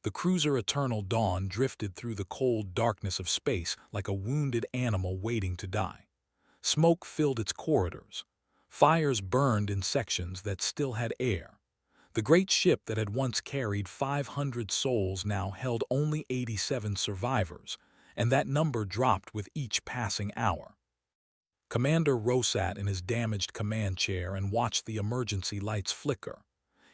The cruiser Eternal Dawn drifted through the cold darkness of space like a wounded animal waiting to die. Smoke filled its corridors. Fires burned in sections that still had air. The great ship that had once carried 500 souls now held only 87 survivors, and that number dropped with each passing hour. Commander Rowe sat in his damaged command chair and watched the emergency lights flicker.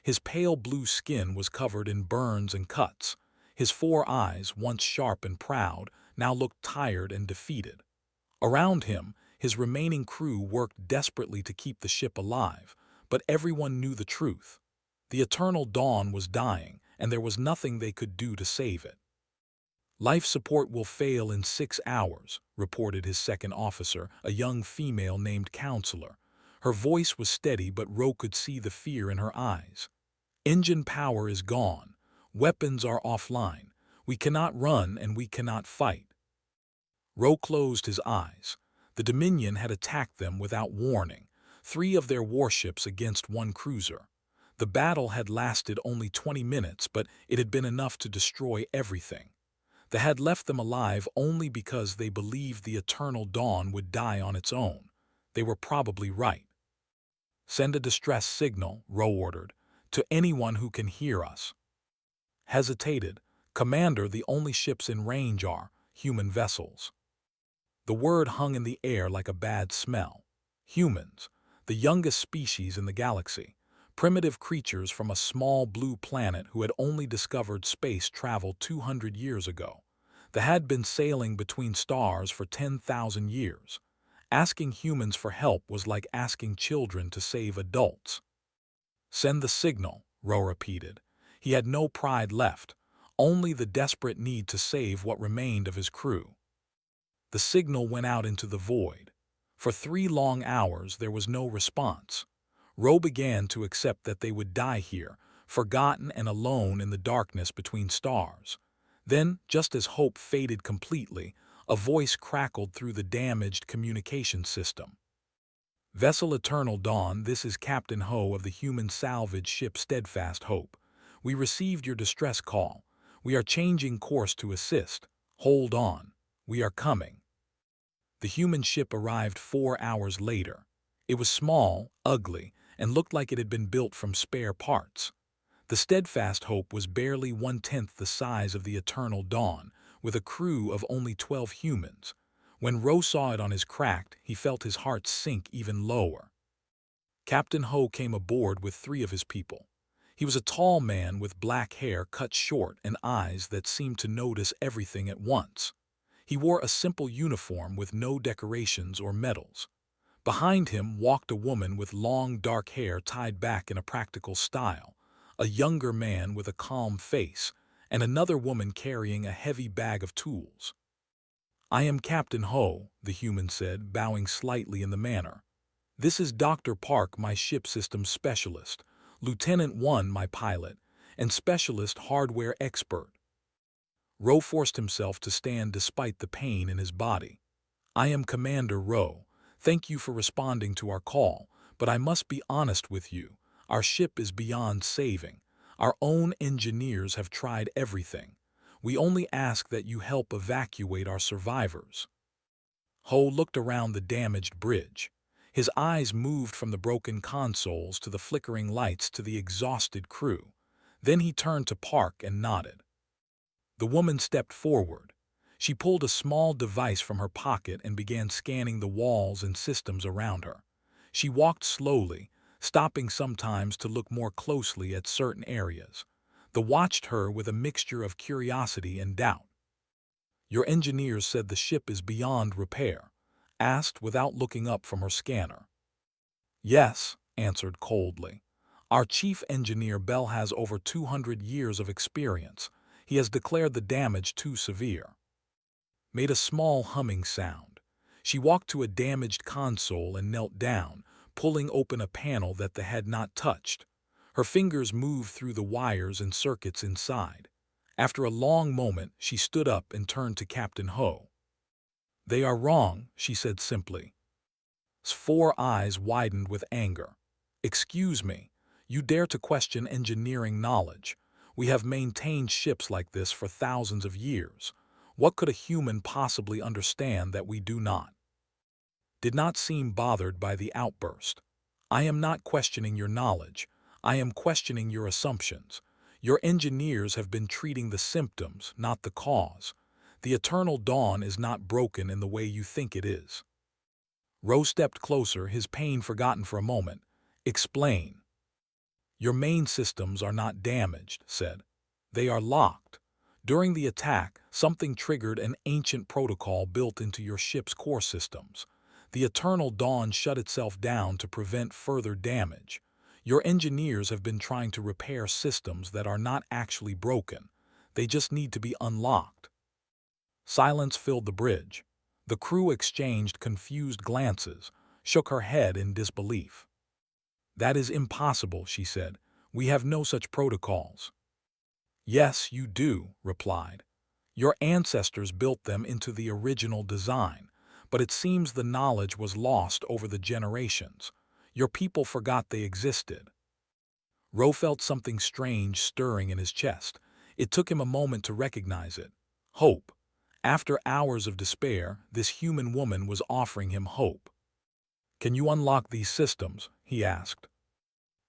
His pale blue skin was covered in burns and cuts. His 4 eyes, once sharp and proud, now looked tired and defeated. Around him, his remaining crew worked desperately to keep the ship alive, but everyone knew the truth. The Eternal Dawn was dying, and there was nothing they could do to save it. "Life support will fail in 6 hours," reported his second officer, a young female named Counselor. Her voice was steady, but Rowe could see the fear in her eyes. "Engine power is gone. Weapons are offline. We cannot run and we cannot fight." Rowe closed his eyes. The Dominion had attacked them without warning, 3 of their warships against 1 cruiser. The battle had lasted only 20 minutes, but it had been enough to destroy everything. They had left them alive only because they believed the Eternal Dawn would die on its own. They were probably right. "Send a distress signal," Rowe ordered, "to anyone who can hear us." Hesitated. "Commander, the only ships in range are human vessels." The word hung in the air like a bad smell. Humans, the youngest species in the galaxy. Primitive creatures from a small blue planet who had only discovered space travel 200 years ago. They had been sailing between stars for 10,000 years. Asking humans for help was like asking children to save adults. "Send the signal," Rowe repeated. He had no pride left, only the desperate need to save what remained of his crew. The signal went out into the void. For 3 long hours there was no response. Rowe began to accept that they would die here, forgotten and alone in the darkness between stars. Then, just as hope faded completely, a voice crackled through the damaged communication system. "Vessel Eternal Dawn, this is Captain Ho of the human salvage ship Steadfast Hope. We received your distress call. We are changing course to assist. Hold on. We are coming." The human ship arrived 4 hours later. It was small, ugly, and looked like it had been built from spare parts. The Steadfast Hope was barely 1/10 the size of the Eternal Dawn, with a crew of only 12 humans. When Rowe saw it on his cracked, he felt his heart sink even lower. Captain Ho came aboard with 3 of his people. He was a tall man with black hair cut short and eyes that seemed to notice everything at once. He wore a simple uniform with no decorations or medals. Behind him walked a woman with long dark hair tied back in a practical style, a younger man with a calm face, and another woman carrying a heavy bag of tools. "I am Captain Ho," the human said, bowing slightly in the manner. "This is Dr. Park, my ship systems specialist, Lieutenant 1, my pilot, and specialist hardware expert." Rowe forced himself to stand despite the pain in his body. "I am Commander Rowe. Thank you for responding to our call, but I must be honest with you. Our ship is beyond saving. Our own engineers have tried everything. We only ask that you help evacuate our survivors." Ho looked around the damaged bridge. His eyes moved from the broken consoles to the flickering lights to the exhausted crew. Then he turned to Park and nodded. The woman stepped forward. She pulled a small device from her pocket and began scanning the walls and systems around her. She walked slowly, stopping sometimes to look more closely at certain areas. They watched her with a mixture of curiosity and doubt. "Your engineers said the ship is beyond repair?" asked without looking up from her scanner. "Yes," answered coldly. "Our chief engineer Bell has over 200 years of experience. He has declared the damage too severe." Made a small humming sound. She walked to a damaged console and knelt down, pulling open a panel that they had not touched. Her fingers moved through the wires and circuits inside. After a long moment, she stood up and turned to Captain Ho. "They are wrong," she said simply. His 4 eyes widened with anger. "Excuse me, you dare to question engineering knowledge. We have maintained ships like this for thousands of years. What could a human possibly understand that we do not? Did not seem bothered by the outburst. I am not questioning your knowledge. I am questioning your assumptions. Your engineers have been treating the symptoms, not the cause. The eternal dawn is not broken in the way you think it is. Ro stepped closer, his pain forgotten for a moment. Explain. Your main systems are not damaged, said. They are locked. During the attack, something triggered an ancient protocol built into your ship's core systems. The Eternal Dawn shut itself down to prevent further damage. Your engineers have been trying to repair systems that are not actually broken. They just need to be unlocked. Silence filled the bridge. The crew exchanged confused glances, shook her head in disbelief. That is impossible, she said. We have no such protocols. Yes, you do, replied. Your ancestors built them into the original design, but it seems the knowledge was lost over the generations. Your people forgot they existed. Ro felt something strange stirring in his chest. It took him a moment to recognize it. Hope. After hours of despair, this human woman was offering him hope. Can you unlock these systems? He asked.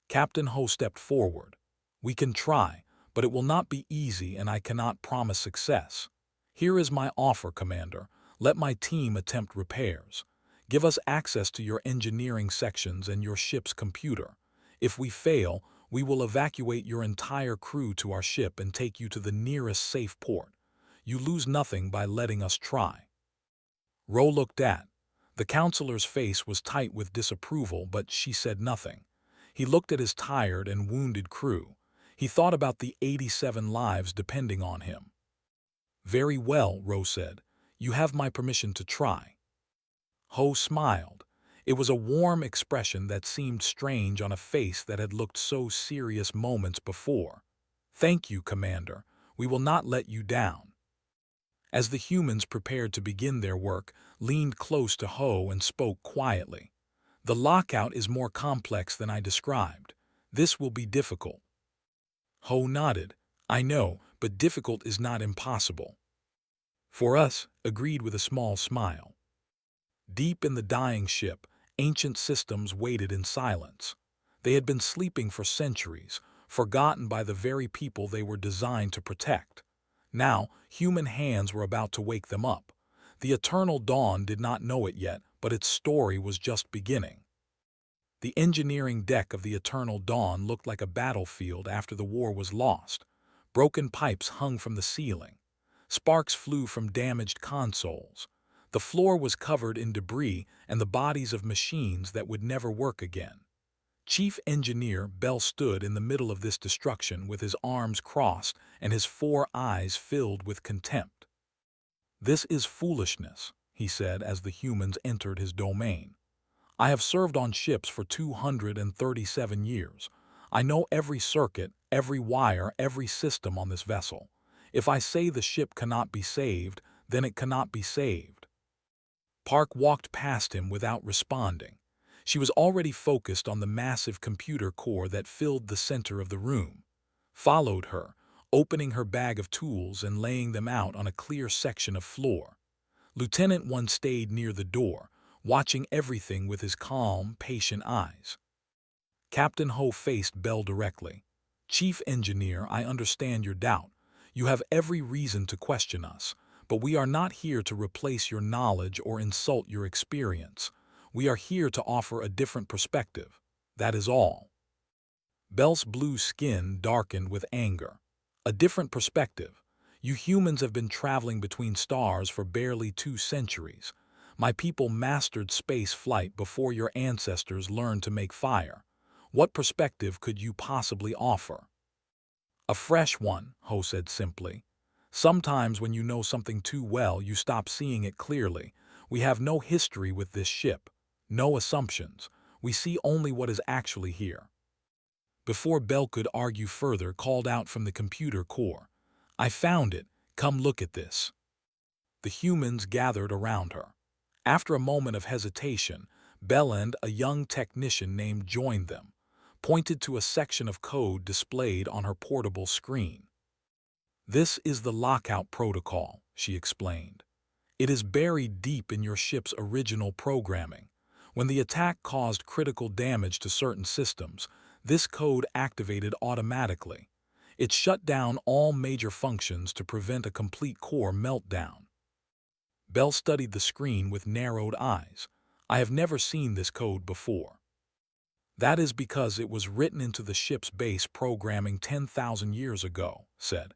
Captain Ho stepped forward. We can try, but it will not be easy and I cannot promise success. Here is my offer, Commander. Let my team attempt repairs. Give us access to your engineering sections and your ship's computer. If we fail, we will evacuate your entire crew to our ship and take you to the nearest safe port. You lose nothing by letting us try. Ro looked at. The counselor's face was tight with disapproval, but she said nothing. He looked at his tired and wounded crew. He thought about the 87 lives depending on him. Very well, Ro said. You have my permission to try. Ho smiled. It was a warm expression that seemed strange on a face that had looked so serious moments before. Thank you, Commander. We will not let you down. As the humans prepared to begin their work, leaned close to Ho and spoke quietly. The lockout is more complex than I described. This will be difficult. Ho nodded. I know, but difficult is not impossible. For us, agreed with a small smile. Deep in the dying ship, ancient systems waited in silence. They had been sleeping for centuries, forgotten by the very people they were designed to protect. Now, human hands were about to wake them up. The Eternal Dawn did not know it yet, but its story was just beginning. The engineering deck of the Eternal Dawn looked like a battlefield after the war was lost. Broken pipes hung from the ceiling. Sparks flew from damaged consoles. The floor was covered in debris and the bodies of machines that would never work again. Chief Engineer Bell stood in the middle of this destruction with his arms crossed and his 4 eyes filled with contempt. This is foolishness, he said as the humans entered his domain. I have served on ships for 237 years. I know every circuit, every wire, every system on this vessel. If I say the ship cannot be saved, then it cannot be saved. Park walked past him without responding. She was already focused on the massive computer core that filled the center of the room. Followed her, opening her bag of tools and laying them out on a clear section of floor. Lieutenant 1 stayed near the door, watching everything with his calm, patient eyes. Captain Ho faced Bell directly. Chief Engineer, I understand your doubt. You have every reason to question us, but we are not here to replace your knowledge or insult your experience. We are here to offer a different perspective. That is all. Bell's blue skin darkened with anger. A different perspective. You humans have been traveling between stars for barely 2 centuries. My people mastered space flight before your ancestors learned to make fire. What perspective could you possibly offer? A fresh one, Ho said simply. Sometimes when you know something too well, you stop seeing it clearly. We have no history with this ship. No assumptions. We see only what is actually here. Before Bell could argue further, called out from the computer core. I found it. Come look at this. The humans gathered around her. After a moment of hesitation, Bell and a young technician named joined them. pointed to a section of code displayed on her portable screen. "This is the lockout protocol," she explained. "It is buried deep in your ship's original programming. When the attack caused critical damage to certain systems, this code activated automatically. It shut down all major functions to prevent a complete core meltdown." Bell studied the screen with narrowed eyes. "I have never seen this code before." "That is because it was written into the ship's base programming 10,000 years ago," said.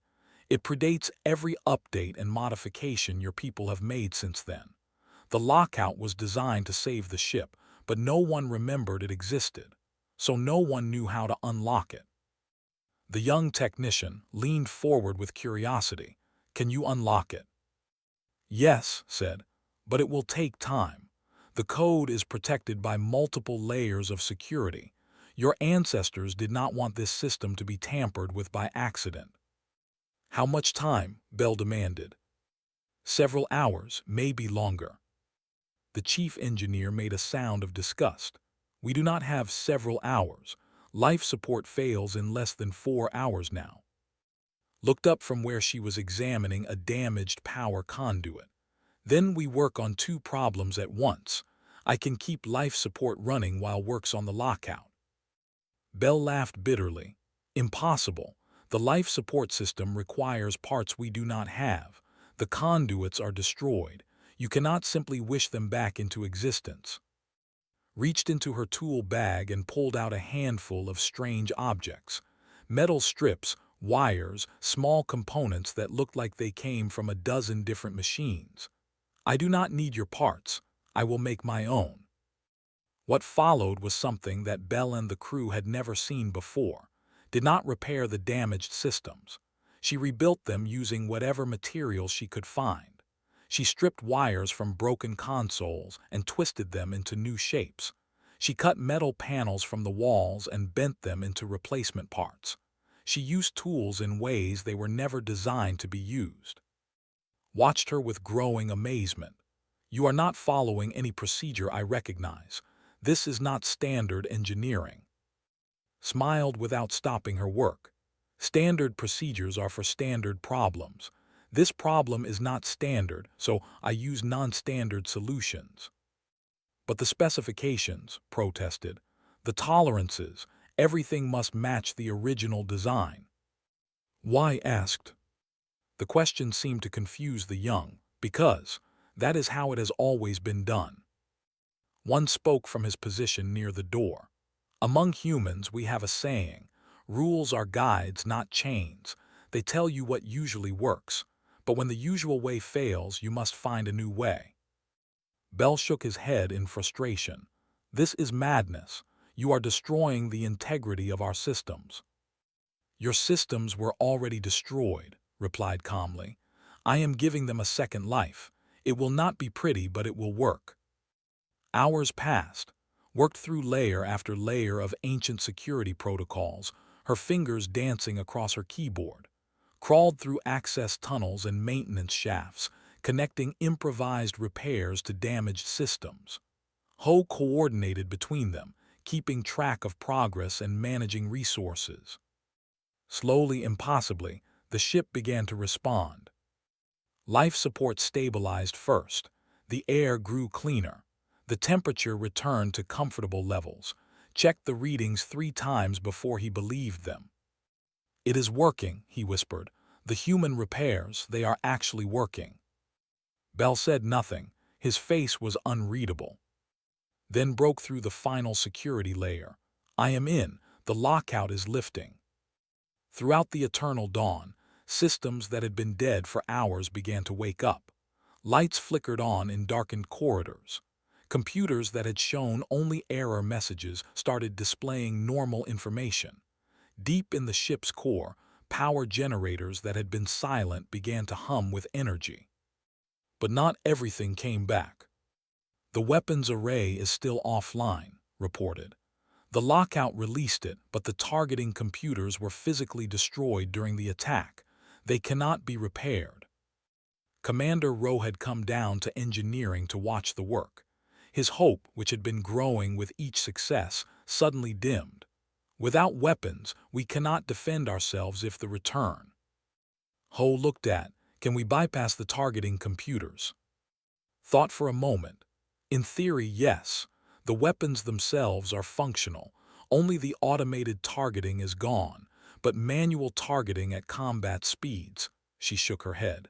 "It predates every update and modification your people have made since then. The lockout was designed to save the ship, but no one remembered it existed, so no one knew how to unlock it." The young technician leaned forward with curiosity. "Can you unlock it?" "Yes," said, "but it will take time. The code is protected by multiple layers of security. Your ancestors did not want this system to be tampered with by accident." "How much time?" Bell demanded. "Several hours, maybe longer." The chief engineer made a sound of disgust. "We do not have several hours. Life support fails in less than 4 hours now." Looked up from where she was examining a damaged power conduit. "Then we work on 2 problems at once. I can keep life support running while works on the lockout." Bell laughed bitterly. "Impossible. The life support system requires parts we do not have. The conduits are destroyed. You cannot simply wish them back into existence." Reached into her tool bag and pulled out a handful of strange objects. Metal strips, wires, small components that looked like they came from a dozen different machines. "I do not need your parts. I will make my own." What followed was something that Bell and the crew had never seen before. Did not repair the damaged systems. She rebuilt them using whatever materials she could find. She stripped wires from broken consoles and twisted them into new shapes. She cut metal panels from the walls and bent them into replacement parts. She used tools in ways they were never designed to be used. Watched her with growing amazement. "You are not following any procedure I recognize. This is not standard engineering." Smiled without stopping her work. "Standard procedures are for standard problems. This problem is not standard, so I use non-standard solutions." "But the specifications," protested. "The tolerances, everything must match the original design." "Why?" asked. The question seemed to confuse the young. "Because that is how it has always been done." One spoke from his position near the door. "Among humans we have a saying, 'Rules are guides, not chains.' They tell you what usually works. But when the usual way fails, you must find a new way." Bell shook his head in frustration. "This is madness. You are destroying the integrity of our systems." "Your systems were already destroyed," replied calmly. "I am giving them a second life. It will not be pretty, but it will work." Hours passed. Worked through layer after layer of ancient security protocols, her fingers dancing across her keyboard. Crawled through access tunnels and maintenance shafts, connecting improvised repairs to damaged systems. Ho coordinated between them, keeping track of progress and managing resources. Slowly, impossibly, the ship began to respond. Life support stabilized first. The air grew cleaner. The temperature returned to comfortable levels. Checked the readings 3 times before he believed them. "It is working," he whispered. "The human repairs, they are actually working." Bell said nothing. His face was unreadable. Then broke through the final security layer. "I am in. The lockout is lifting." Throughout the eternal dawn, systems that had been dead for hours began to wake up. Lights flickered on in darkened corridors. Computers that had shown only error messages started displaying normal information. Deep in the ship's core, power generators that had been silent began to hum with energy. But not everything came back. "The weapons array is still offline," reported. "The lockout released it, but the targeting computers were physically destroyed during the attack. They cannot be repaired." Commander Rowe had come down to engineering to watch the work. His hope, which had been growing with each success, suddenly dimmed. Without weapons, we cannot defend ourselves if the return. Ho looked at, can we bypass the targeting computers? Thought for a moment. In theory, yes. The weapons themselves are functional. Only the automated targeting is gone. But manual targeting at combat speeds, she shook her head.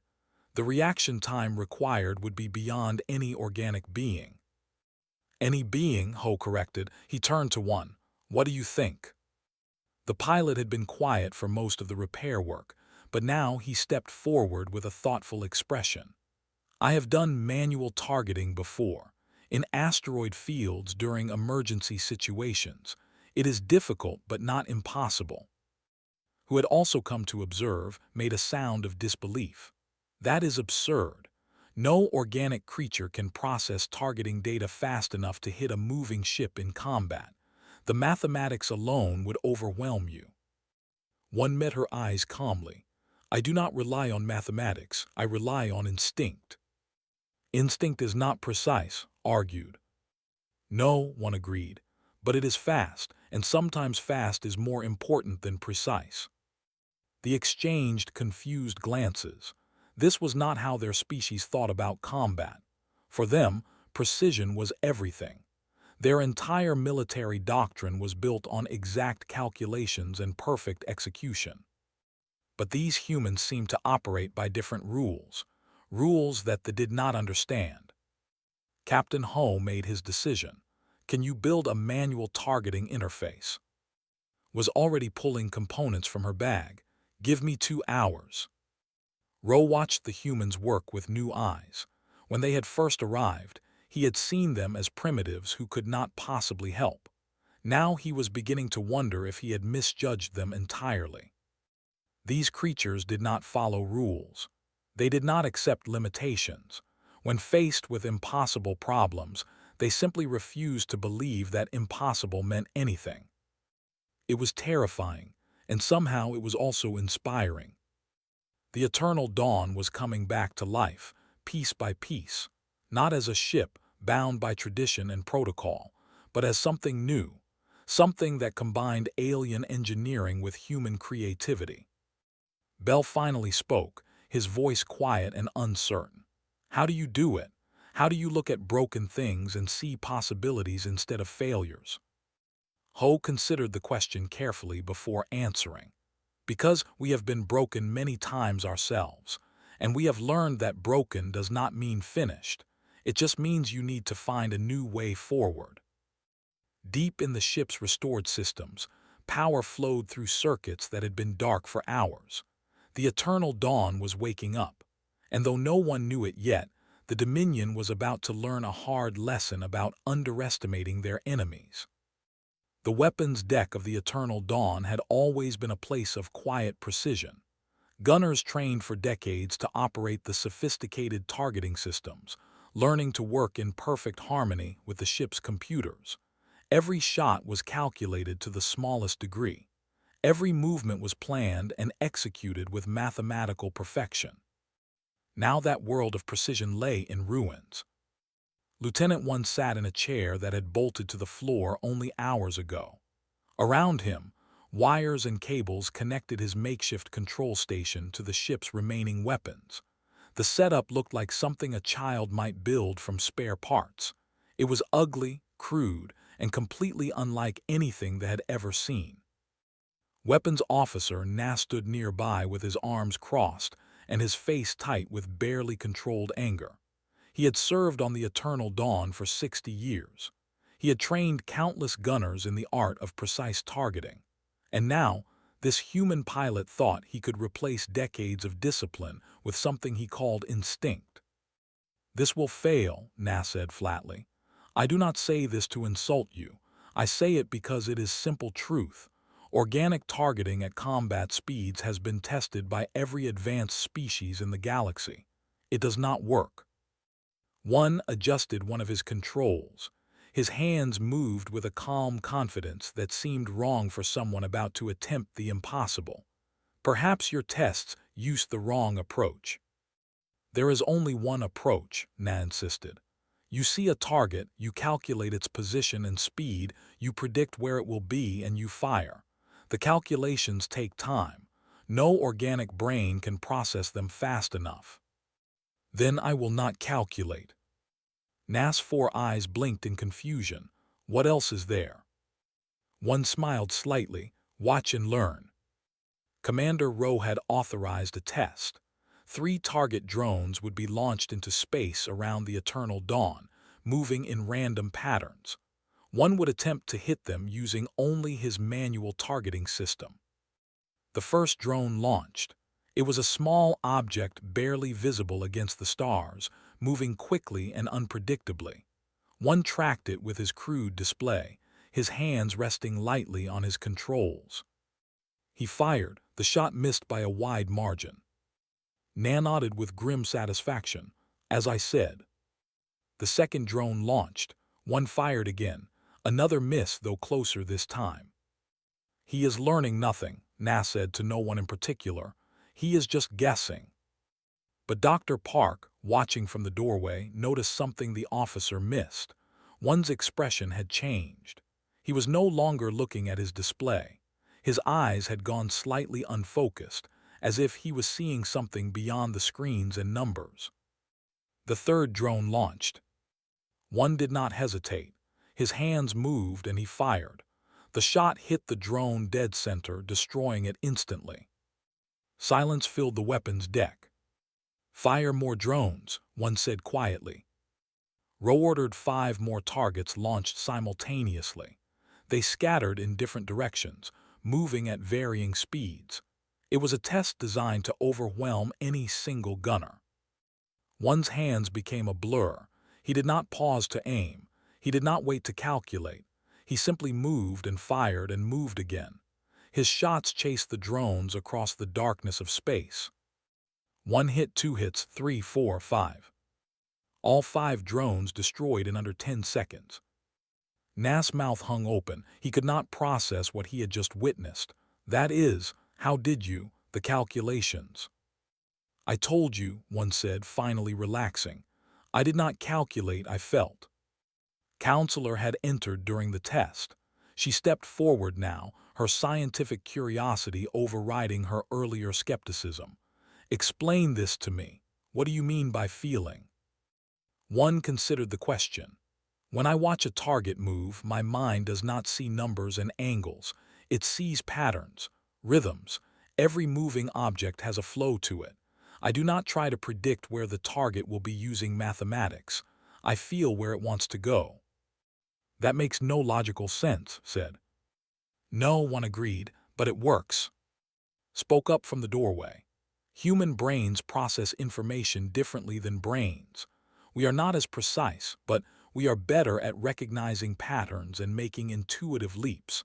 The reaction time required would be beyond any organic being. Any being, Ho corrected. He turned to one. What do you think? The pilot had been quiet for most of the repair work, but now he stepped forward with a thoughtful expression. I have done manual targeting before, in asteroid fields during emergency situations. It is difficult but not impossible. Who had also come to observe, made a sound of disbelief. That is absurd. No organic creature can process targeting data fast enough to hit a moving ship in combat. The mathematics alone would overwhelm you. One met her eyes calmly. I do not rely on mathematics, I rely on instinct. Instinct is not precise, argued. No, one agreed, but it is fast, and sometimes fast is more important than precise. They exchanged confused glances. This was not how their species thought about combat. For them, precision was everything. Their entire military doctrine was built on exact calculations and perfect execution. But these humans seemed to operate by different rules, rules that they did not understand. Captain Ho made his decision. Can you build a manual targeting interface? Was already pulling components from her bag. Give me 2 hours. Ro watched the humans work with new eyes. When they had first arrived, he had seen them as primitives who could not possibly help. Now he was beginning to wonder if he had misjudged them entirely. These creatures did not follow rules. They did not accept limitations. When faced with impossible problems, they simply refused to believe that impossible meant anything. It was terrifying, and somehow it was also inspiring. The eternal dawn was coming back to life, piece by piece, not as a ship bound by tradition and protocol, but as something new, something that combined alien engineering with human creativity. Bell finally spoke, his voice quiet and uncertain. How do you do it? How do you look at broken things and see possibilities instead of failures? Ho considered the question carefully before answering. Because we have been broken many times ourselves, and we have learned that broken does not mean finished. It just means you need to find a new way forward. Deep in the ship's restored systems, power flowed through circuits that had been dark for hours. The eternal dawn was waking up, and though no one knew it yet, the Dominion was about to learn a hard lesson about underestimating their enemies. The weapons deck of the Eternal Dawn had always been a place of quiet precision. Gunners trained for decades to operate the sophisticated targeting systems, learning to work in perfect harmony with the ship's computers. Every shot was calculated to the smallest degree. Every movement was planned and executed with mathematical perfection. Now that world of precision lay in ruins. Lieutenant One sat in a chair that had bolted to the floor only hours ago. Around him, wires and cables connected his makeshift control station to the ship's remaining weapons. The setup looked like something a child might build from spare parts. It was ugly, crude, and completely unlike anything they had ever seen. Weapons Officer Na stood nearby with his arms crossed and his face tight with barely controlled anger. He had served on the Eternal Dawn for 60 years. He had trained countless gunners in the art of precise targeting. And now, this human pilot thought he could replace decades of discipline with something he called instinct. This will fail, Na said flatly. I do not say this to insult you. I say it because it is simple truth. Organic targeting at combat speeds has been tested by every advanced species in the galaxy. It does not work. One adjusted one of his controls. His hands moved with a calm confidence that seemed wrong for someone about to attempt the impossible. Perhaps your tests used the wrong approach. There is only one approach, Na insisted. You see a target, you calculate its position and speed, you predict where it will be, and you fire. The calculations take time. No organic brain can process them fast enough. Then I will not calculate. Nas' 4 eyes blinked in confusion. What else is there? One smiled slightly. Watch and learn. Commander Rowe had authorized a test. 3 target drones would be launched into space around the eternal dawn, moving in random patterns. One would attempt to hit them using only his manual targeting system. The first drone launched. It was a small object barely visible against the stars, moving quickly and unpredictably. One tracked it with his crude display, his hands resting lightly on his controls. He fired. The shot missed by a wide margin. Nan nodded with grim satisfaction. As I said. The second drone launched. One fired again. Another miss, though closer this time. He is learning nothing, Nas said to no one in particular. He is just guessing. But Dr. Park, watching from the doorway, noticed something the officer missed. One's expression had changed. He was no longer looking at his display. His eyes had gone slightly unfocused, as if he was seeing something beyond the screens and numbers. The third drone launched. One did not hesitate. His hands moved and he fired. The shot hit the drone dead center, destroying it instantly. Silence filled the weapon's deck. Fire more drones, one said quietly. Rowe ordered 5 more targets launched simultaneously. They scattered in different directions, moving at varying speeds. It was a test designed to overwhelm any single gunner. One's hands became a blur. He did not pause to aim. He did not wait to calculate. He simply moved and fired and moved again. His shots chased the drones across the darkness of space. 1 hit, 2 hits, 3, 4, 5. All 5 drones destroyed in under 10 seconds. Nas' mouth hung open. He could not process what he had just witnessed. That is, how did you, the calculations? I told you, one said, finally relaxing. I did not calculate, I felt. Counselor had entered during the test. She stepped forward now, her scientific curiosity overriding her earlier skepticism. Explain this to me. What do you mean by feeling? One considered the question. When I watch a target move, my mind does not see numbers and angles. It sees patterns, rhythms. Every moving object has a flow to it. I do not try to predict where the target will be using mathematics. I feel where it wants to go. That makes no logical sense, said. No, one agreed, but it works. Spoke up from the doorway. Human brains process information differently than brains. We are not as precise, but we are better at recognizing patterns and making intuitive leaps.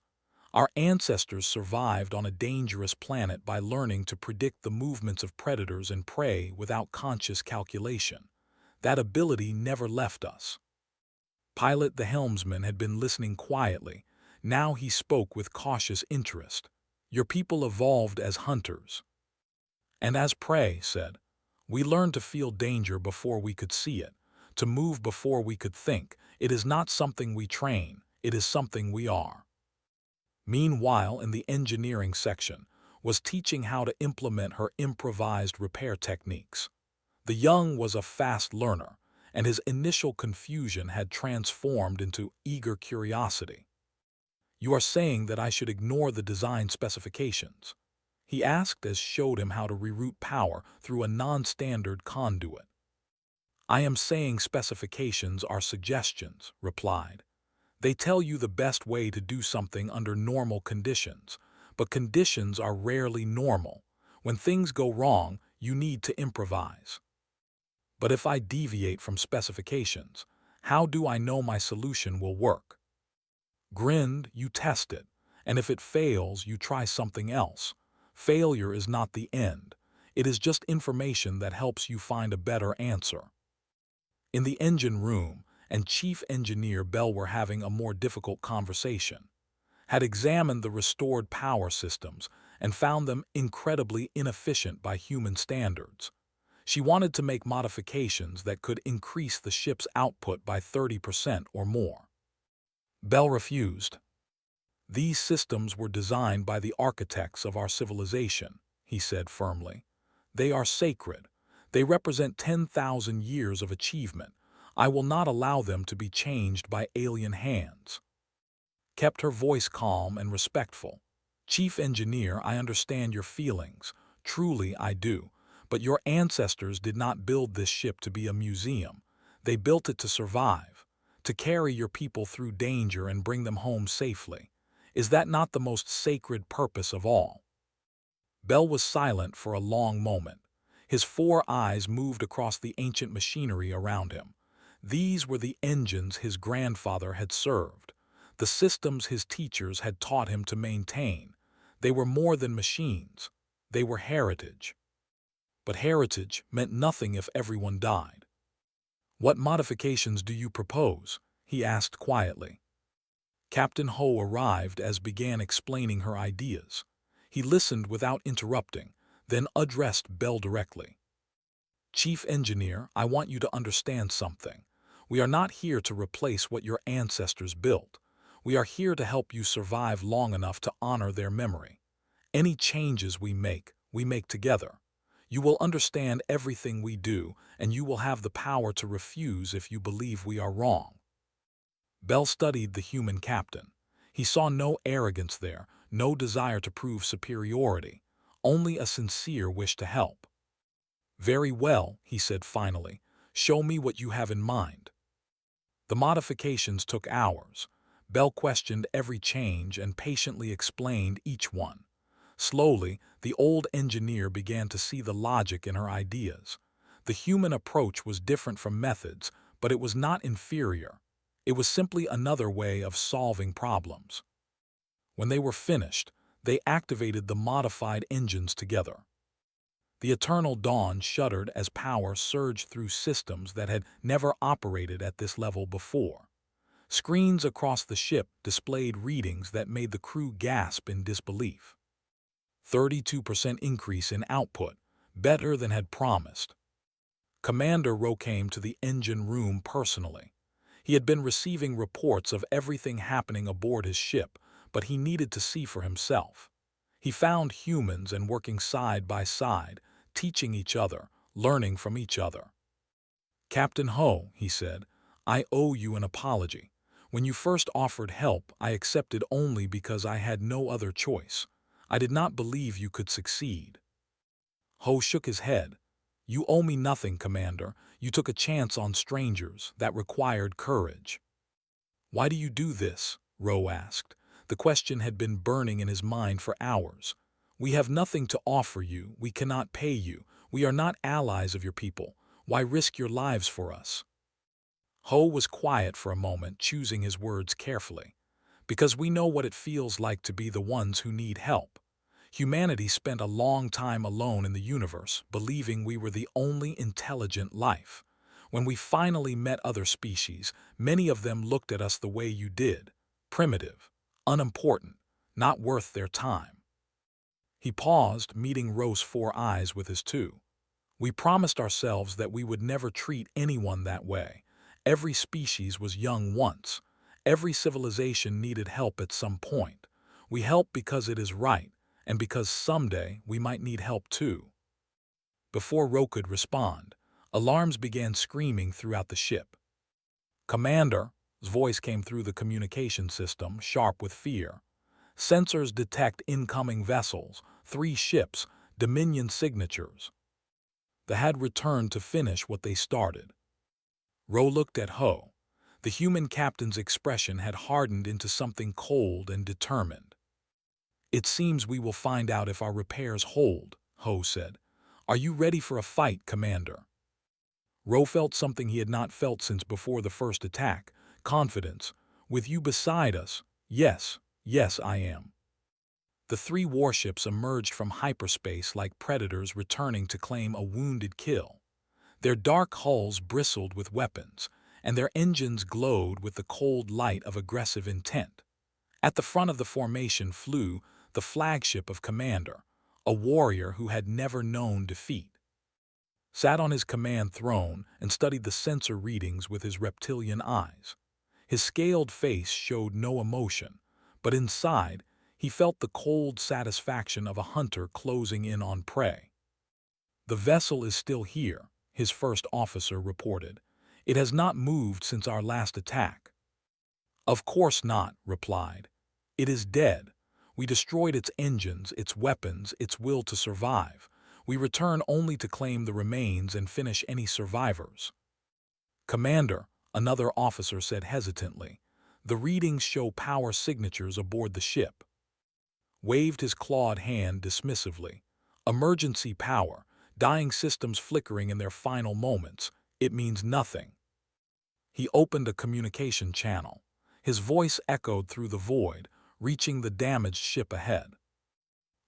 Our ancestors survived on a dangerous planet by learning to predict the movements of predators and prey without conscious calculation. That ability never left us. Pilot the helmsman had been listening quietly. Now he spoke with cautious interest. Your people evolved as hunters. And as prey, said. We learned to feel danger before we could see it, to move before we could think. It is not something we train, it is something we are. Meanwhile, in the engineering section, was teaching how to implement her improvised repair techniques. The young was a fast learner, and his initial confusion had transformed into eager curiosity. You are saying that I should ignore the design specifications? He asked as showed him how to reroute power through a non-standard conduit. I am saying specifications are suggestions, replied. They tell you the best way to do something under normal conditions, but conditions are rarely normal. When things go wrong, you need to improvise. But if I deviate from specifications, how do I know my solution will work? Grinned, you test it, and if it fails, you try something else. Failure is not the end. It is just information that helps you find a better answer. In the engine room, and Chief Engineer Bell were having a more difficult conversation. Had examined the restored power systems and found them incredibly inefficient by human standards. She wanted to make modifications that could increase the ship's output by 30% or more. Bell refused. "These systems were designed by the architects of our civilization," he said firmly. "They are sacred. They represent 10,000 years of achievement. I will not allow them to be changed by alien hands." Kept her voice calm and respectful. "Chief Engineer, I understand your feelings. Truly, I do. But your ancestors did not build this ship to be a museum. They built it to survive, to carry your people through danger and bring them home safely. Is that not the most sacred purpose of all?" Bell was silent for a long moment. His four eyes moved across the ancient machinery around him. These were the engines his grandfather had served, the systems his teachers had taught him to maintain. They were more than machines. They were heritage. But heritage meant nothing if everyone died. "What modifications do you propose?" he asked quietly. Captain Ho arrived as began explaining her ideas. He listened without interrupting, then addressed Bell directly. "Chief Engineer, I want you to understand something. We are not here to replace what your ancestors built. We are here to help you survive long enough to honor their memory. Any changes we make together. You will understand everything we do, and you will have the power to refuse if you believe we are wrong." Bell studied the human captain. He saw no arrogance there, no desire to prove superiority, only a sincere wish to help. "Very well," he said finally. "Show me what you have in mind." The modifications took hours. Bell questioned every change and patiently explained each one. Slowly, the old engineer began to see the logic in her ideas. The human approach was different from methods, but it was not inferior. It was simply another way of solving problems. When they were finished, they activated the modified engines together. The Eternal Dawn shuddered as power surged through systems that had never operated at this level before. Screens across the ship displayed readings that made the crew gasp in disbelief. 32% increase in output, better than had promised. Commander Rowe came to the engine room personally. He had been receiving reports of everything happening aboard his ship, but he needed to see for himself. He found humans and working side by side, teaching each other, learning from each other. "Captain Ho," he said, "I owe you an apology. When you first offered help, I accepted only because I had no other choice. I did not believe you could succeed." Ho shook his head. "You owe me nothing, Commander. You took a chance on strangers. That required courage." "Why do you do this?" Rowe asked. The question had been burning in his mind for hours. "We have nothing to offer you. We cannot pay you. We are not allies of your people. Why risk your lives for us?" Ho was quiet for a moment, choosing his words carefully. "Because we know what it feels like to be the ones who need help. Humanity spent a long time alone in the universe, believing we were the only intelligent life. When we finally met other species, many of them looked at us the way you did. Primitive, unimportant, not worth their time." He paused, meeting Rowe's four eyes with his two. "We promised ourselves that we would never treat anyone that way. Every species was young once. Every civilization needed help at some point. We help because it is right, and because someday we might need help too." Before Rowe could respond, alarms began screaming throughout the ship. "Commander's voice came through the communication system, sharp with fear. "Sensors detect incoming vessels, 3 ships, Dominion signatures." They had returned to finish what they started. Rowe looked at Ho. The human captain's expression had hardened into something cold and determined. "It seems we will find out if our repairs hold," Ho said. "Are you ready for a fight, Commander?" Rowe felt something he had not felt since before the first attack, confidence. "With you beside us, yes, yes I am." The 3 warships emerged from hyperspace like predators returning to claim a wounded kill. Their dark hulls bristled with weapons, and their engines glowed with the cold light of aggressive intent. At the front of the formation flew the flagship of Commander, a warrior who had never known defeat. Sat on his command throne and studied the sensor readings with his reptilian eyes. His scaled face showed no emotion, but inside, he felt the cold satisfaction of a hunter closing in on prey. "The vessel is still here," his first officer reported. "It has not moved since our last attack." "Of course not," replied. "It is dead. We destroyed its engines, its weapons, its will to survive. We return only to claim the remains and finish any survivors." "Commander," another officer said hesitantly, "the readings show power signatures aboard the ship." Waved his clawed hand dismissively. "Emergency power, dying systems flickering in their final moments. It means nothing." He opened a communication channel. His voice echoed through the void, reaching the damaged ship ahead.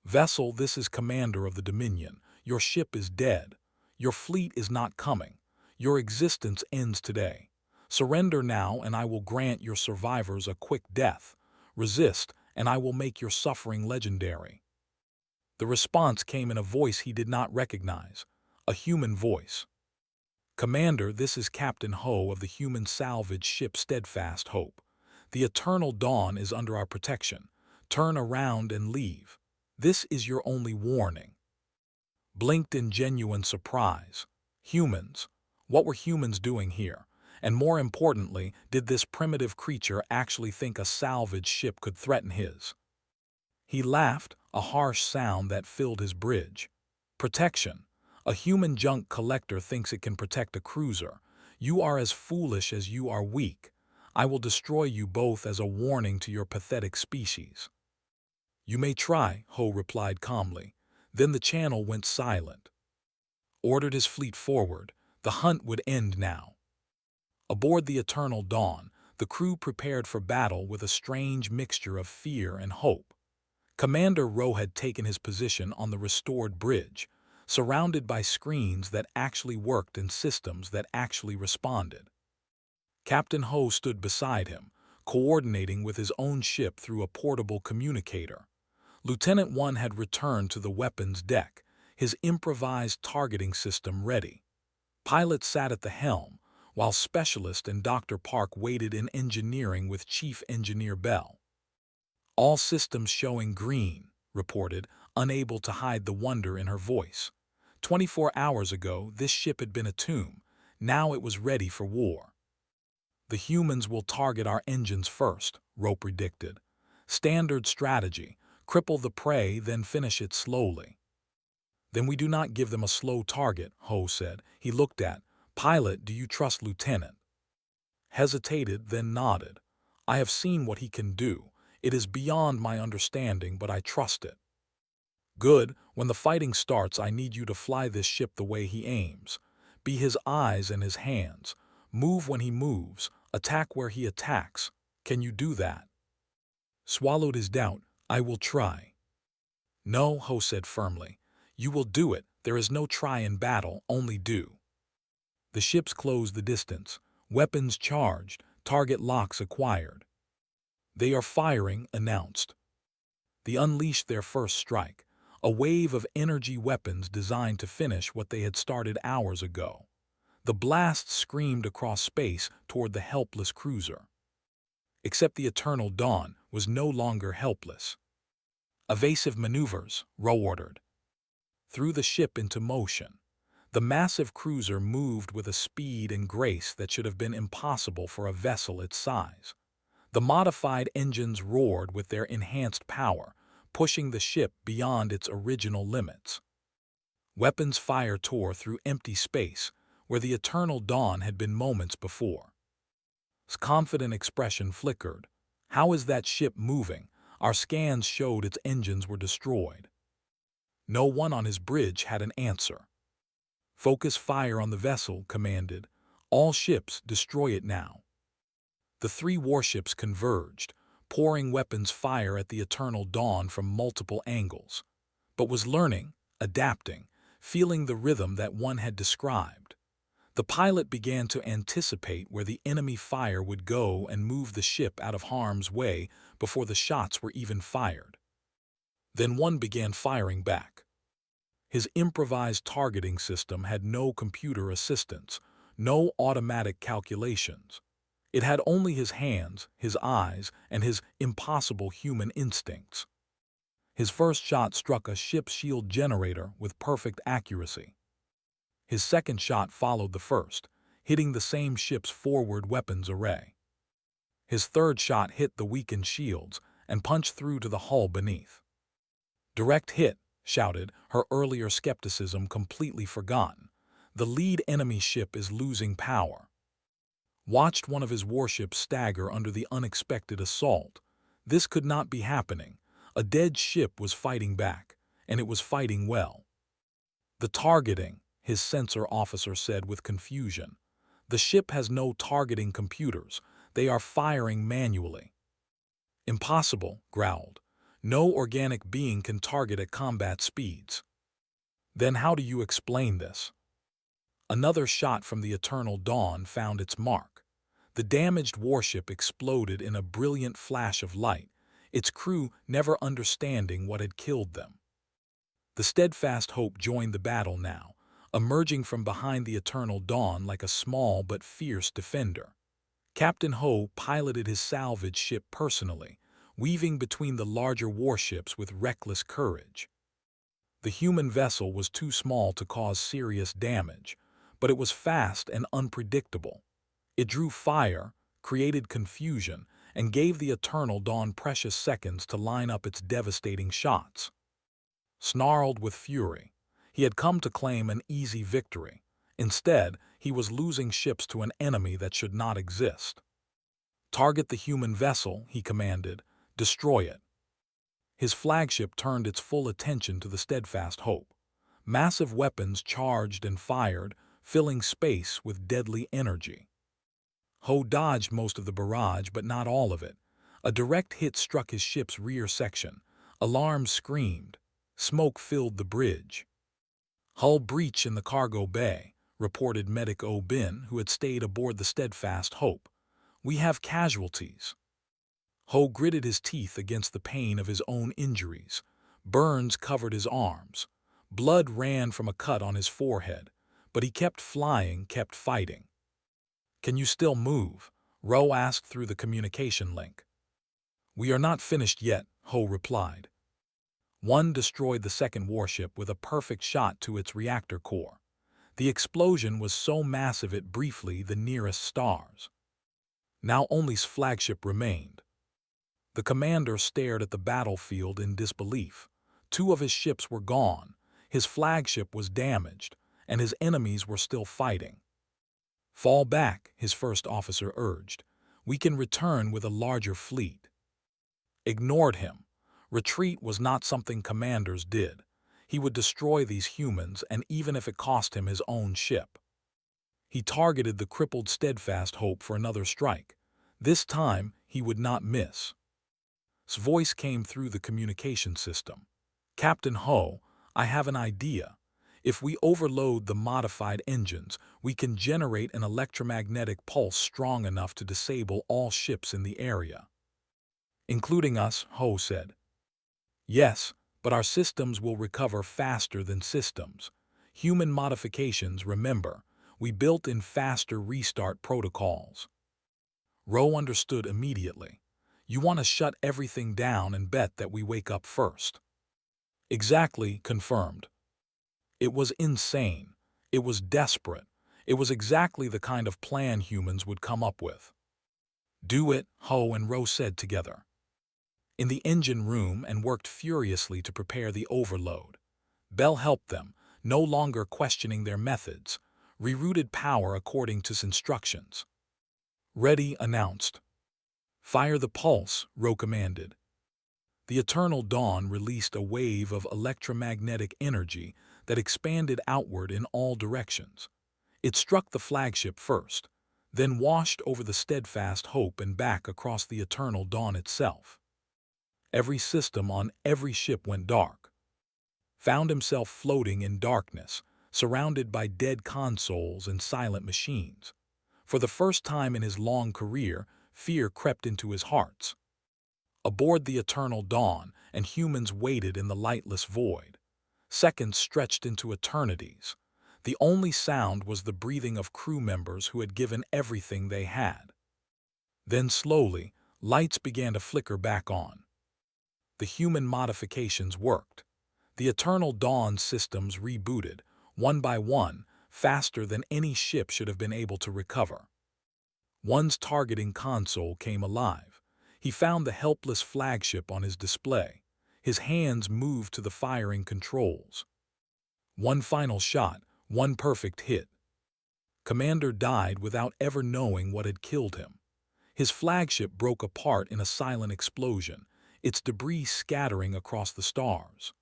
"Vessel, this is Commander of the Dominion. Your ship is dead. Your fleet is not coming. Your existence ends today. Surrender now, and I will grant your survivors a quick death. Resist, and I will make your suffering legendary." The response came in a voice he did not recognize, a human voice. "Commander, this is Captain Ho of the human salvage ship Steadfast Hope. The eternal dawn is under our protection. Turn around and leave. This is your only warning." Blinked in genuine surprise. Humans? What were humans doing here? And more importantly, did this primitive creature actually think a salvage ship could threaten his? He laughed, a harsh sound that filled his bridge. "Protection. A human junk collector thinks it can protect a cruiser. You are as foolish as you are weak. I will destroy you both as a warning to your pathetic species." "You may try," Ho replied calmly. Then the channel went silent. Ordered his fleet forward. The hunt would end now. Aboard the Eternal Dawn, the crew prepared for battle with a strange mixture of fear and hope. Commander Rowe had taken his position on the restored bridge, surrounded by screens that actually worked and systems that actually responded. Captain Ho stood beside him, coordinating with his own ship through a portable communicator. Lieutenant One had returned to the weapons deck, his improvised targeting system ready. Pilot sat at the helm, while Specialist and Dr. Park waited in engineering with Chief Engineer Bell. "All systems showing green," reported, unable to hide the wonder in her voice. 24 hours ago, this ship had been a tomb. Now it was ready for war. "The humans will target our engines first," Rowe predicted. "Standard strategy. Cripple the prey, then finish it slowly." "Then we do not give them a slow target," Ho said. He looked at, "Pilot, do you trust Lieutenant?" Hesitated, then nodded. "I have seen what he can do. It is beyond my understanding, but I trust it." "Good. When the fighting starts, I need you to fly this ship the way he aims. Be his eyes and his hands. Move when he moves. Attack where he attacks. Can you do that?" Swallowed his doubt. "I will try." "No," Ho said firmly. "You will do it. There is no try in battle, only do." The ships closed the distance. Weapons charged. Target locks acquired. "They are firing," announced. They unleashed their first strike, a wave of energy weapons designed to finish what they had started hours ago. The blast screamed across space toward the helpless cruiser. Except the Eternal Dawn was no longer helpless. "Evasive maneuvers," Rowe ordered. Threw the ship into motion. The massive cruiser moved with a speed and grace that should have been impossible for a vessel its size. The modified engines roared with their enhanced power, pushing the ship beyond its original limits. Weapons fire tore through empty space, where the Eternal Dawn had been moments before. His confident expression flickered. "How is that ship moving? Our scans showed its engines were destroyed." No one on his bridge had an answer. "Focus fire on the vessel," commanded. "All ships, destroy it now." The three warships converged, pouring weapons fire at the Eternal Dawn from multiple angles, but was learning, adapting, feeling the rhythm that one had described. The pilot began to anticipate where the enemy fire would go and move the ship out of harm's way before the shots were even fired. Then one began firing back. His improvised targeting system had no computer assistance, no automatic calculations. It had only his hands, his eyes, and his impossible human instincts. His first shot struck a ship's shield generator with perfect accuracy. His second shot followed the first, hitting the same ship's forward weapons array. His third shot hit the weakened shields and punched through to the hull beneath. "Direct hit," shouted, her earlier skepticism completely forgotten. "The lead enemy ship is losing power." Watched one of his warships stagger under the unexpected assault. This could not be happening. A dead ship was fighting back, and it was fighting well. "The targeting," his sensor officer said with confusion. "The ship has no targeting computers. They are firing manually." "Impossible," growled. "No organic being can target at combat speeds." "Then how do you explain this?" Another shot from the Eternal Dawn found its mark. The damaged warship exploded in a brilliant flash of light, its crew never understanding what had killed them. The Steadfast Hope joined the battle now, emerging from behind the Eternal Dawn like a small but fierce defender. Captain Ho piloted his salvage ship personally, weaving between the larger warships with reckless courage. The human vessel was too small to cause serious damage, but it was fast and unpredictable. It drew fire, created confusion, and gave the Eternal Dawn precious seconds to line up its devastating shots. Snarled with fury, he had come to claim an easy victory. Instead, he was losing ships to an enemy that should not exist. "Target the human vessel," he commanded. "Destroy it." His flagship turned its full attention to the Steadfast Hope. Massive weapons charged and fired, filling space with deadly energy. Ho dodged most of the barrage, but not all of it. A direct hit struck his ship's rear section. Alarms screamed. Smoke filled the bridge. "Hull breach in the cargo bay," reported Medic O-Bin, who had stayed aboard the Steadfast Hope. "We have casualties." Ho gritted his teeth against the pain of his own injuries. Burns covered his arms. Blood ran from a cut on his forehead, but he kept flying, kept fighting. "Can you still move?" Ro asked through the communication link. "We are not finished yet," Ho replied. One destroyed the second warship with a perfect shot to its reactor core. The explosion was so massive it briefly the nearest stars. Now only his flagship remained. The commander stared at the battlefield in disbelief. Two of his ships were gone, his flagship was damaged, and his enemies were still fighting. "Fall back," his first officer urged. "We can return with a larger fleet." Ignored him. Retreat was not something commanders did. He would destroy these humans, and even if it cost him his own ship. He targeted the crippled Steadfast Hope for another strike. This time, he would not miss. His voice came through the communication system. "Captain Ho, I have an idea. If we overload the modified engines, we can generate an electromagnetic pulse strong enough to disable all ships in the area." "Including us," Ho said. "Yes, but our systems will recover faster than systems. Human modifications, remember, we built in faster restart protocols." Ro understood immediately. "You want to shut everything down and bet that we wake up first." "Exactly," confirmed. It was insane. It was desperate. It was exactly the kind of plan humans would come up with. "Do it," Ho and Ro said together. In the engine room and worked furiously to prepare the overload. Bell helped them, no longer questioning their methods, rerouted power according to his instructions. "Ready," announced. "Fire the pulse," Ro commanded. The Eternal Dawn released a wave of electromagnetic energy that expanded outward in all directions. It struck the flagship first, then washed over the Steadfast Hope and back across the Eternal Dawn itself. Every system on every ship went dark. Found himself floating in darkness, surrounded by dead consoles and silent machines. For the first time in his long career, fear crept into his hearts. Aboard the Eternal Dawn, and humans waited in the lightless void. Seconds stretched into eternities. The only sound was the breathing of crew members who had given everything they had. Then slowly, lights began to flicker back on. The human modifications worked. The Eternal Dawn systems rebooted, one by one, faster than any ship should have been able to recover. One's targeting console came alive. He found the helpless flagship on his display. His hands moved to the firing controls. One final shot, one perfect hit. Commander died without ever knowing what had killed him. His flagship broke apart in a silent explosion, its debris scattering across the stars.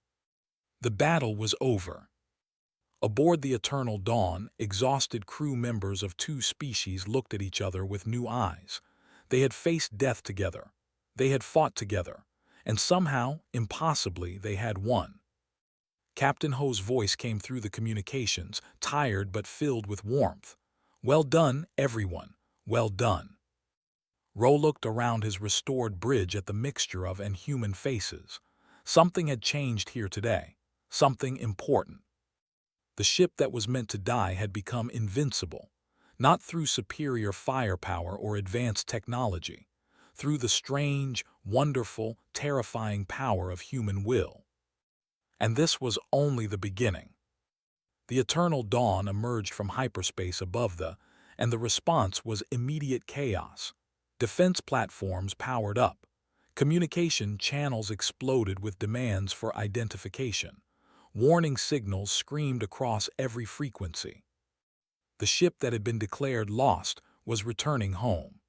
The battle was over. Aboard the Eternal Dawn, exhausted crew members of two species looked at each other with new eyes. They had faced death together. They had fought together. And somehow, impossibly, they had won. Captain Ho's voice came through the communications, tired but filled with warmth. "Well done, everyone. Well done." Ro looked around his restored bridge at the mixture of and human faces. Something had changed here today. Something important. The ship that was meant to die had become invincible, not through superior firepower or advanced technology, through the strange, wonderful, terrifying power of human will. And this was only the beginning. The Eternal Dawn emerged from hyperspace above and the response was immediate chaos. Defense platforms powered up. Communication channels exploded with demands for identification. Warning signals screamed across every frequency. The ship that had been declared lost was returning home.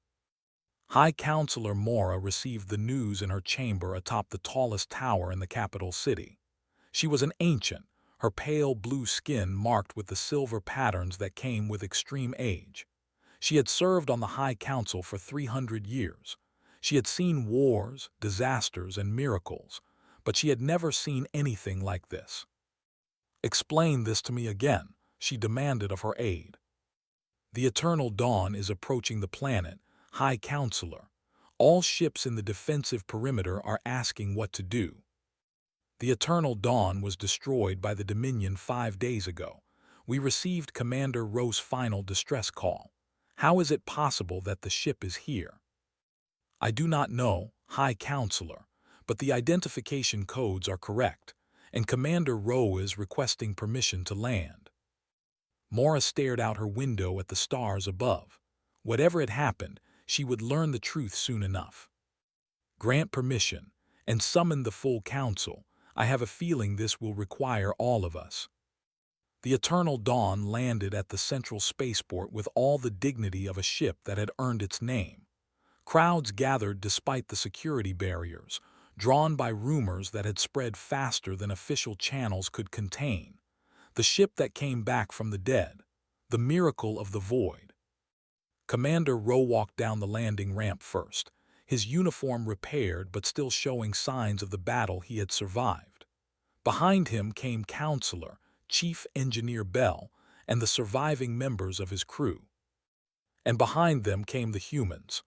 High Counselor Mora received the news in her chamber atop the tallest tower in the capital city. She was an ancient, her pale blue skin marked with the silver patterns that came with extreme age. She had served on the High Council for 300 years. She had seen wars, disasters, and miracles, but she had never seen anything like this. "Explain this to me again," she demanded of her aide. "The Eternal Dawn is approaching the planet, High Counselor. All ships in the defensive perimeter are asking what to do. The Eternal Dawn was destroyed by the Dominion 5 days ago. We received Commander Ro's final distress call. How is it possible that the ship is here?" "I do not know, High Counselor, but the identification codes are correct, and Commander Ro is requesting permission to land." Mora stared out her window at the stars above. Whatever had happened, she would learn the truth soon enough. "Grant permission, and summon the full council. I have a feeling this will require all of us." The Eternal Dawn landed at the central spaceport with all the dignity of a ship that had earned its name. Crowds gathered despite the security barriers, drawn by rumors that had spread faster than official channels could contain. The ship that came back from the dead. The miracle of the void. Commander Ro walked down the landing ramp first, his uniform repaired but still showing signs of the battle he had survived. Behind him came Counselor, Chief Engineer Bell, and the surviving members of his crew. And behind them came the humans.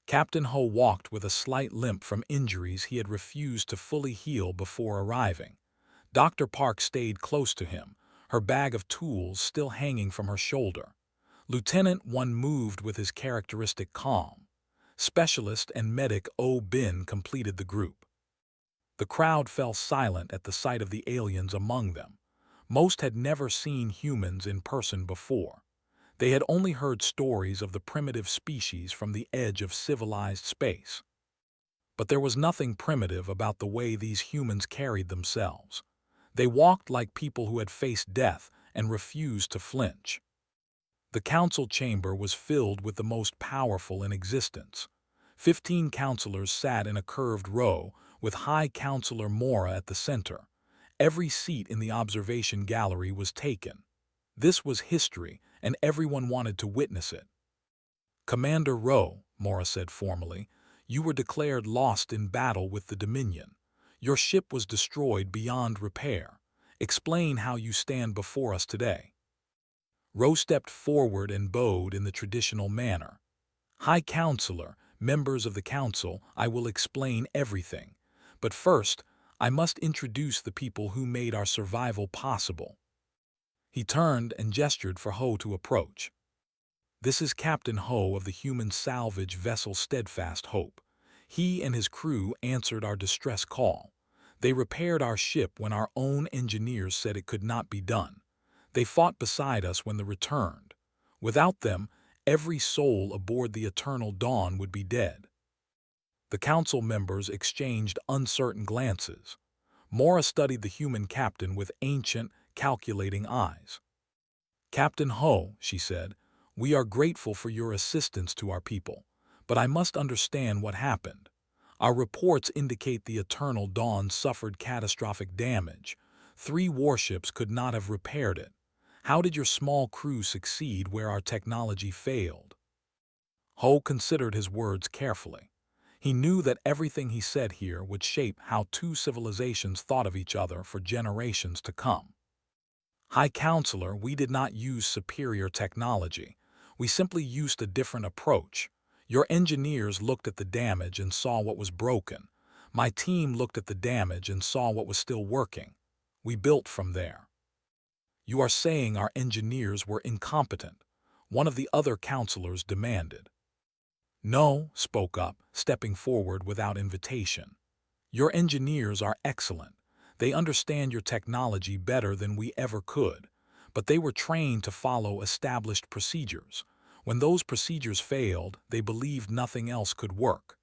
Captain Ho walked with a slight limp from injuries he had refused to fully heal before arriving. Dr. Park stayed close to him, her bag of tools still hanging from her shoulder. Lieutenant One moved with his characteristic calm. Specialist and medic Oh Bin completed the group. The crowd fell silent at the sight of the aliens among them. Most had never seen humans in person before. They had only heard stories of the primitive species from the edge of civilized space. But there was nothing primitive about the way these humans carried themselves. They walked like people who had faced death and refused to flinch. The council chamber was filled with the most powerful in existence. 15 counselors sat in a curved row, with High Counselor Mora at the center. Every seat in the observation gallery was taken. This was history, and everyone wanted to witness it. "Commander Ro," Mora said formally, "you were declared lost in battle with the Dominion. Your ship was destroyed beyond repair. Explain how you stand before us today." Ro stepped forward and bowed in the traditional manner. "High Counselor, members of the Council, I will explain everything. But first, I must introduce the people who made our survival possible." He turned and gestured for Ho to approach. This is Captain Ho of the human salvage vessel Steadfast Hope. He and his crew answered our distress call. They repaired our ship when our own engineers said it could not be done. They fought beside us when they returned. Without them, every soul aboard the Eternal Dawn would be dead. The council members exchanged uncertain glances. Mora studied the human captain with ancient, calculating eyes. "Captain Ho," she said, "we are grateful for your assistance to our people, but I must understand what happened. Our reports indicate the Eternal Dawn suffered catastrophic damage. 3 warships could not have repaired it. How did your small crew succeed where our technology failed?" Ho considered his words carefully. He knew that everything he said here would shape how 2 civilizations thought of each other for generations to come. "High Counselor, we did not use superior technology. We simply used a different approach. Your engineers looked at the damage and saw what was broken. My team looked at the damage and saw what was still working. We built from there." "You are saying our engineers were incompetent?" one of the other counselors demanded. "No," spoke up, stepping forward without invitation. "Your engineers are excellent. They understand your technology better than we ever could, but they were trained to follow established procedures. When those procedures failed, they believed nothing else could work."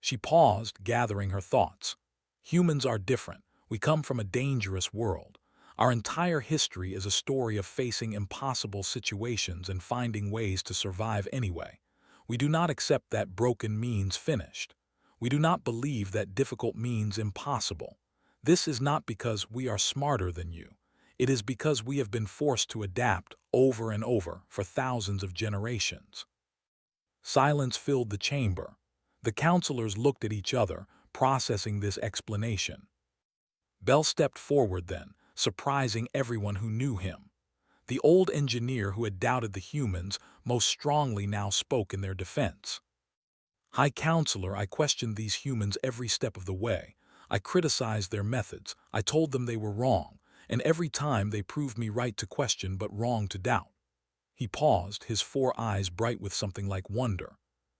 She paused, gathering her thoughts. "Humans are different. We come from a dangerous world. Our entire history is a story of facing impossible situations and finding ways to survive anyway. We do not accept that broken means finished. We do not believe that difficult means impossible. This is not because we are smarter than you. It is because we have been forced to adapt over and over for thousands of generations." Silence filled the chamber. The counselors looked at each other, processing this explanation. Bell stepped forward then, surprising everyone who knew him. The old engineer who had doubted the humans most strongly now spoke in their defense. "High Counselor, I questioned these humans every step of the way. I criticized their methods. I told them they were wrong, and every time they proved me right to question but wrong to doubt." He paused, his 4 eyes bright with something like wonder.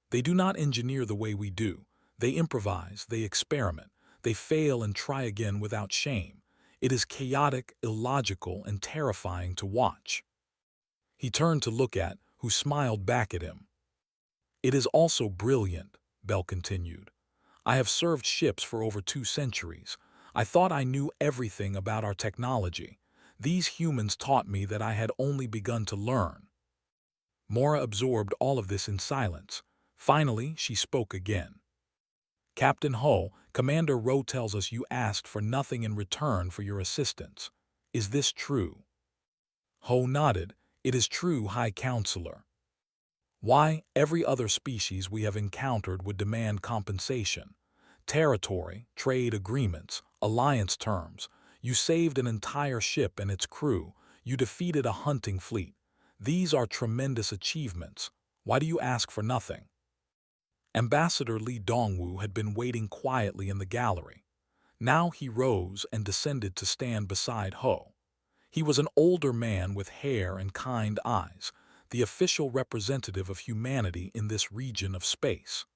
"They do not engineer the way we do. They improvise, they experiment, they fail and try again without shame. It is chaotic, illogical, and terrifying to watch." He turned to look at, who smiled back at him. "It is also brilliant," Bell continued. "I have served ships for over 2 centuries. I thought I knew everything about our technology. These humans taught me that I had only begun to learn." Mora absorbed all of this in silence. Finally, she spoke again. "Captain Ho, Commander Rowe tells us you asked for nothing in return for your assistance. Is this true?" Ho nodded. "It is true, High Counselor." "Why, every other species we have encountered would demand compensation. Territory, trade agreements, alliance terms. You saved an entire ship and its crew. You defeated a hunting fleet. These are tremendous achievements. Why do you ask for nothing?" Ambassador Lee Dongwu had been waiting quietly in the gallery. Now he rose and descended to stand beside Ho. He was an older man with hair and kind eyes, the official representative of humanity in this region of space.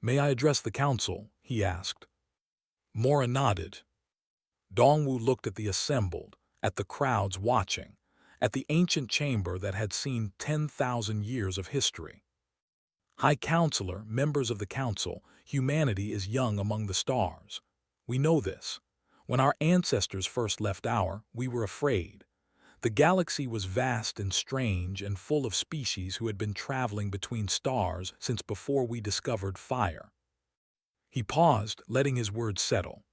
"May I address the council?" he asked. Mora nodded. Dongwu looked at the assembled, at the crowds watching, at the ancient chamber that had seen 10,000 years of history. "High Counselor, members of the council, humanity is young among the stars. We know this. When our ancestors first left we were afraid. The galaxy was vast and strange and full of species who had been traveling between stars since before we discovered fire." He paused, letting his words settle.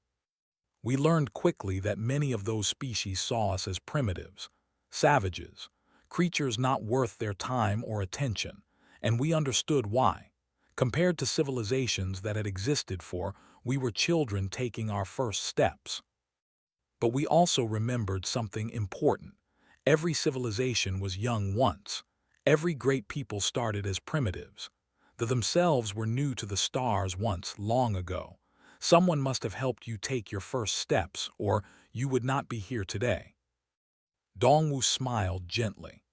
"We learned quickly that many of those species saw us as primitives, savages, creatures not worth their time or attention, and we understood why. Compared to civilizations that had existed we were children taking our first steps. But we also remembered something important. Every civilization was young once. Every great people started as primitives. They themselves were new to the stars once, long ago. Someone must have helped you take your first steps, or you would not be here today." Dongwu smiled gently.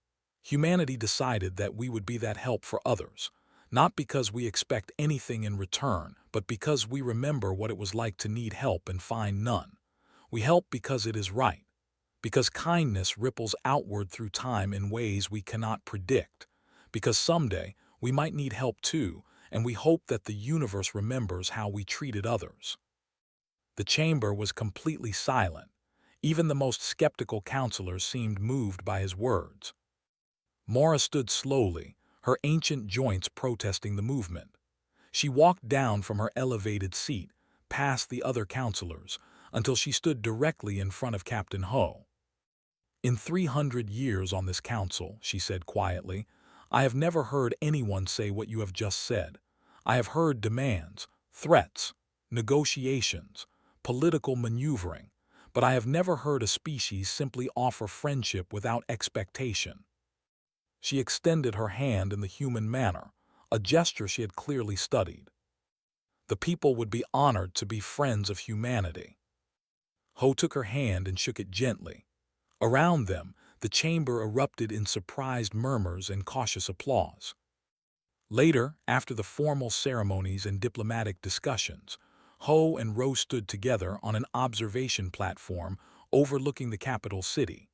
Humanity decided that we would be that help for others, not because we expect anything in return, but because we remember what it was like to need help and find none. We help because it is right, because kindness ripples outward through time in ways we cannot predict, because someday we might need help too, and we hope that the universe remembers how we treated others. The chamber was completely silent. Even the most skeptical counselors seemed moved by his words. Mora stood slowly, her ancient joints protesting the movement. She walked down from her elevated seat, past the other counselors, until she stood directly in front of Captain Ho. "In 300 years on this council," she said quietly, "I have never heard anyone say what you have just said. I have heard demands, threats, negotiations, political maneuvering, but I have never heard a species simply offer friendship without expectation." She extended her hand in the human manner, a gesture she had clearly studied. The people would be honored to be friends of humanity. Ho took her hand and shook it gently. Around them, the chamber erupted in surprised murmurs and cautious applause. Later, after the formal ceremonies and diplomatic discussions, Ho and Ro stood together on an observation platform overlooking the capital city.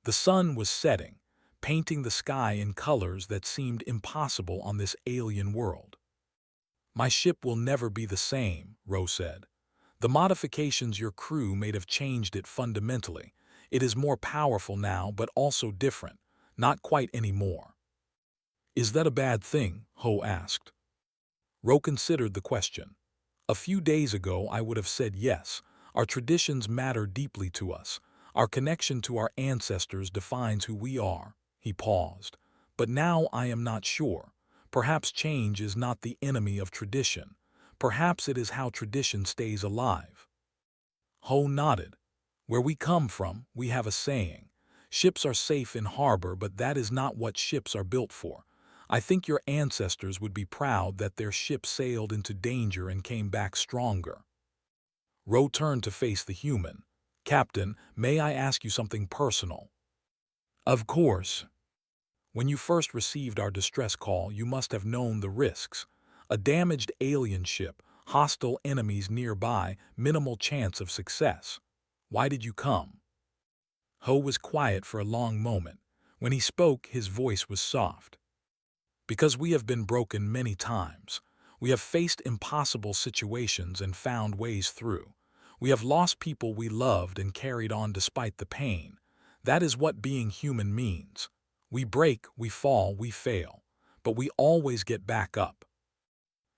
The sun was setting, painting the sky in colors that seemed impossible on this alien world. "My ship will never be the same," Ro said. "The modifications your crew made have changed it fundamentally. It is more powerful now, but also different, not quite anymore." "Is that a bad thing?" Ho asked. Ro considered the question. "A few days ago I would have said yes. Our traditions matter deeply to us. Our connection to our ancestors defines who we are." He paused. "But now I am not sure. Perhaps change is not the enemy of tradition. Perhaps it is how tradition stays alive." Ho nodded. "Where we come from, we have a saying. Ships are safe in harbor, but that is not what ships are built for. I think your ancestors would be proud that their ship sailed into danger and came back stronger." Ro turned to face the human. "Captain, may I ask you something personal?" "Of course." "When you first received our distress call, you must have known the risks. A damaged alien ship, hostile enemies nearby, minimal chance of success. Why did you come?" Ho was quiet for a long moment. When he spoke, his voice was soft. "Because we have been broken many times. We have faced impossible situations and found ways through. We have lost people we loved and carried on despite the pain. That is what being human means. We break, we fall, we fail, but we always get back up."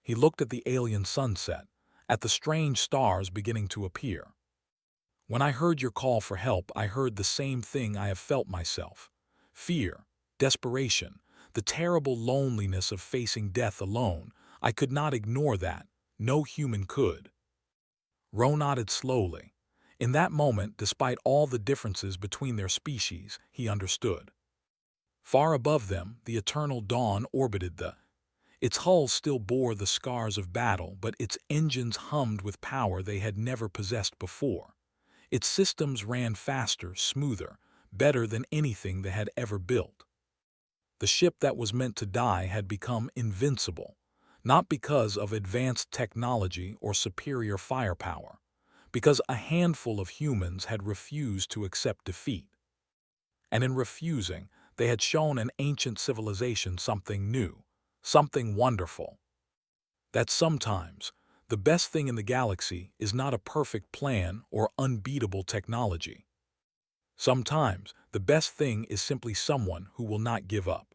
He looked at the alien sunset, at the strange stars beginning to appear. "When I heard your call for help, I heard the same thing I have felt myself. Fear, desperation, the terrible loneliness of facing death alone. I could not ignore that. No human could." Ro nodded slowly. In that moment, despite all the differences between their species, he understood. Far above them, the eternal dawn orbited its hull still bore the scars of battle, but its engines hummed with power they had never possessed before. Its systems ran faster, smoother, better than anything they had ever built. The ship that was meant to die had become invincible, not because of advanced technology or superior firepower, because a handful of humans had refused to accept defeat. And in refusing, they had shown an ancient civilization something new, something wonderful. That sometimes, the best thing in the galaxy is not a perfect plan or unbeatable technology. Sometimes, the best thing is simply someone who will not give up.